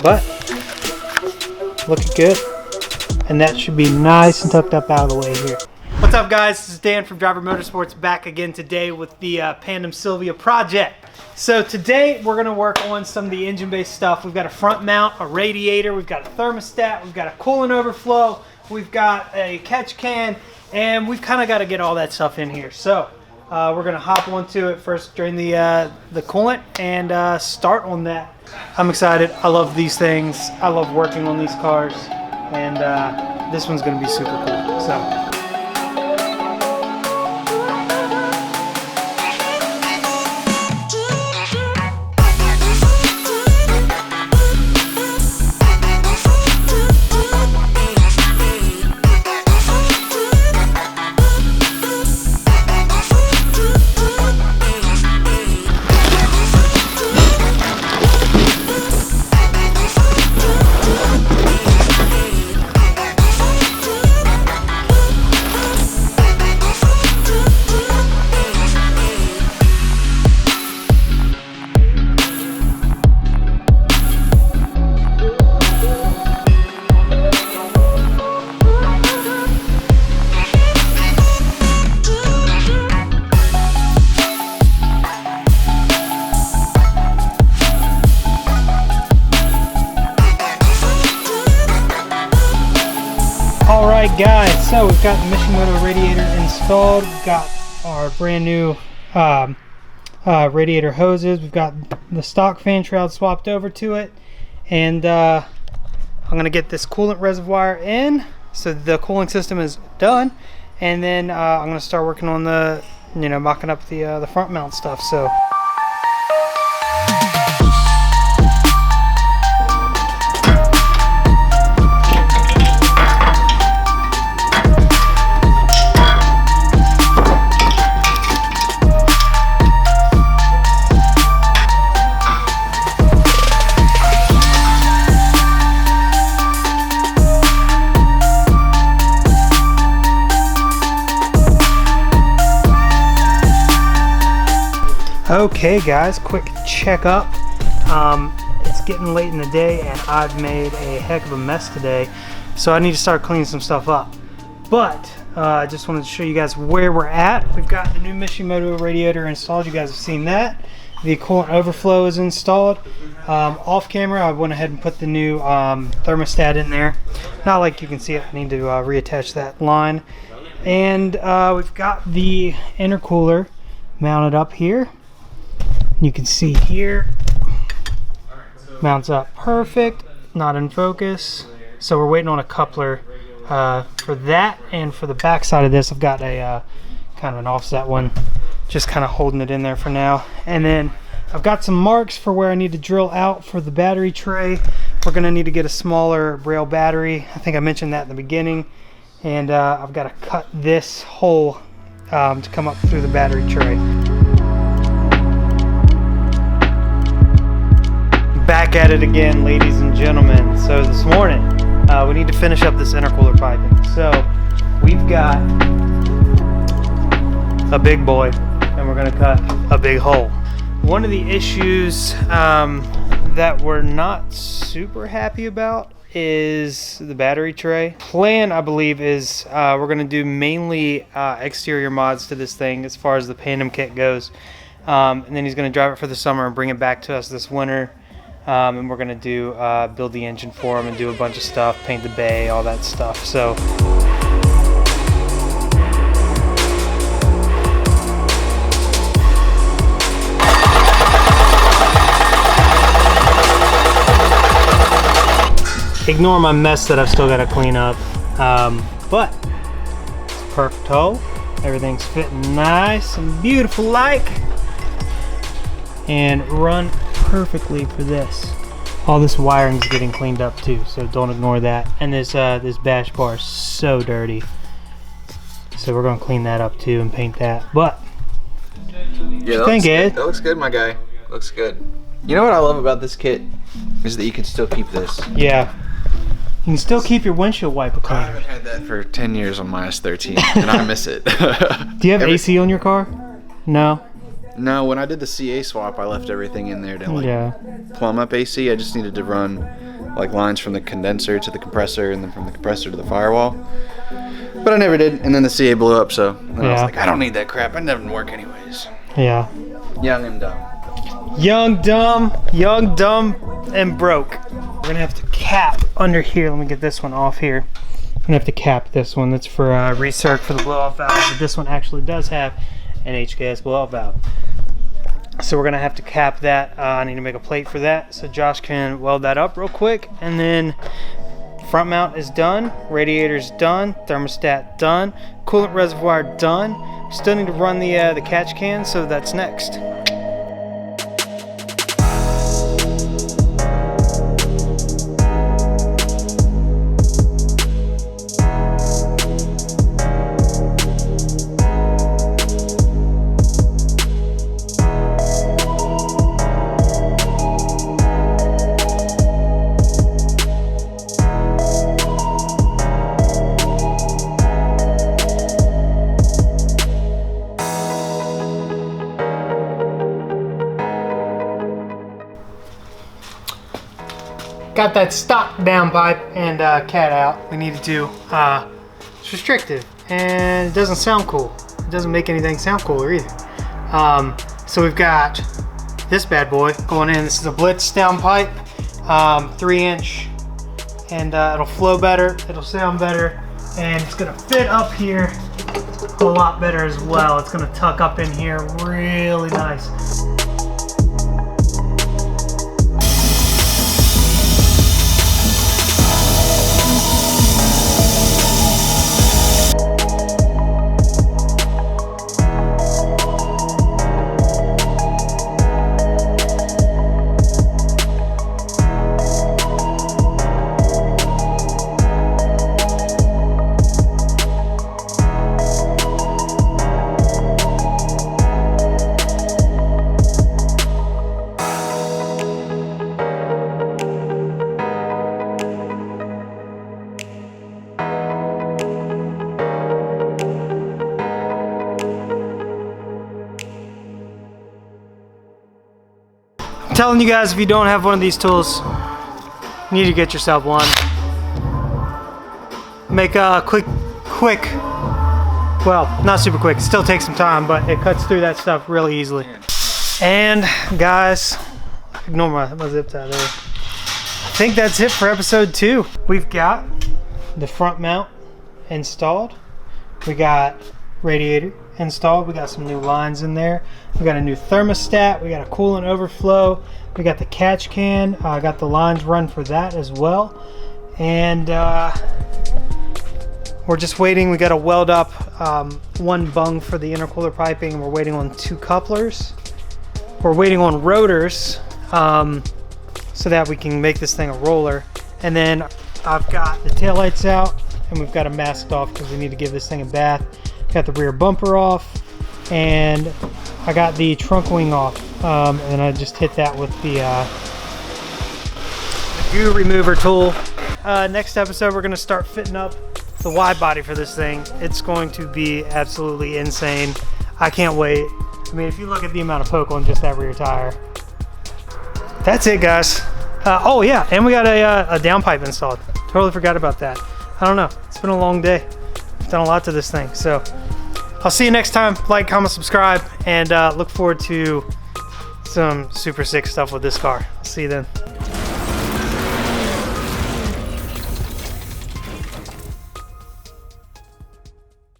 but looking good. And that should be nice and tucked up out of the way here. What's up, guys? This is Dan from Driver Motorsports, back again today with the Pandem Silvia project. So today we're gonna work on some of the engine-based stuff. We've got a front mount, a radiator, we've got a thermostat, we've got a coolant overflow, we've got a catch can, and we've kind of got to get all that stuff in here. So we're gonna hop onto it first, drain the coolant, and start on that. I'm excited. I love these things. I love working on these cars. And this one's gonna be super cool. So. Alright guys, so we've got the Mishimoto radiator installed. We've got our brand new radiator hoses. We've got the stock fan shroud swapped over to it. And I'm going to get this coolant reservoir in. So the cooling system is done. And then I'm going to start working on the, mocking up the front mount stuff. So. Okay guys, quick checkup. It's getting late in the day and I've made a heck of a mess today, so I need to start cleaning some stuff up. But I just wanted to show you guys where we're at. We've got the new Mishimoto radiator installed. You guys have seen that. The coolant overflow is installed. Off camera, I went ahead and put the new thermostat in there. Not like you can see it, I need to reattach that line. And we've got the intercooler mounted up here. You can see here, mounts up perfect, not in focus. So we're waiting on a coupler for that, and for the back side of this, I've got a kind of an offset one, just kind of holding it in there for now. And then I've got some marks for where I need to drill out for the battery tray. We're gonna need to get a smaller Braille battery. I think I mentioned that in the beginning. And I've got to cut this hole to come up through the battery tray. Back at it again, ladies and gentlemen. So this morning we need to finish up this intercooler piping. So we've got a big boy and we're going to cut a big hole. One of the issues that we're not super happy about is the battery tray. Plan, I believe, is we're going to do mainly exterior mods to this thing as far as the Pandem kit goes, and then he's going to drive it for the summer and bring it back to us this winter. And we're gonna do build the engine for him and do a bunch of stuff, paint the bay, all that stuff. So ignore my mess that I've still got to clean up, but it's perfect hole. Everything's fitting nice and beautiful like, and run perfectly for this. All this wiring is getting cleaned up too, so don't ignore that. And this bash bar is so dirty, so we're gonna clean that up too and paint that. But yeah, that looks good, my guy. Looks good. You know what I love about this kit is that you can still keep this. Yeah, you can still keep your windshield wiper cleaner. I haven't had that for 10 years on my S13 and I miss it. Do you have AC on your car? No. No, when I did the CA swap, I left everything in there to like plumb up AC. I just needed to run like lines from the condenser to the compressor and then from the compressor to the firewall. But I never did, and then the CA blew up, so then I was like, I don't need that crap. It never work anyways. Yeah. Young and dumb. Young, dumb, and broke. We're gonna have to cap under here. Let me get this one off here. I'm gonna have to cap this one. That's for recirc for the blow-off valve, but this one actually does have an HKS blow-off valve. So we're gonna have to cap that. I need to make a plate for that so Josh can weld that up real quick, and then front mount is done, radiator's done, thermostat done, coolant reservoir done. Still need to run the catch can, so that's next. Got that stock downpipe and cat out. We need to do, it's restrictive and it doesn't sound cool. It doesn't make anything sound cooler either. So we've got this bad boy going in. This is a Blitz downpipe, 3-inch, and it'll flow better, it'll sound better, and it's gonna fit up here a lot better as well. It's gonna tuck up in here really nice. Telling you guys, if you don't have one of these tools, you need to get yourself one. Make a quick, well, not super quick, it still takes some time, but it cuts through that stuff really easily. And guys, ignore my zip tie there. I think that's it for episode 2. We've got the front mount installed. We got radiator installed. We got some new lines in there. We got a new thermostat. We got a coolant overflow. We got the catch can. I got the lines run for that as well. And we're just waiting. We got to weld up one bung for the intercooler piping. We're waiting on 2 couplers. We're waiting on rotors so that we can make this thing a roller. And then I've got the taillights out, and we've got them masked off because we need to give this thing a bath. Got the rear bumper off, and I got the trunk wing off, and I just hit that with the goo remover tool. Next episode, we're going to start fitting up the wide body for this thing. It's going to be absolutely insane. I can't wait. I mean, if you look at the amount of poke on just that rear tire. That's it, guys. Oh yeah, and we got a downpipe installed. Totally forgot about that. I don't know. It's been a long day. I've done a lot to this thing. So I'll see you next time. Like, comment, subscribe, and look forward to some super sick stuff with this car. I'll see you then.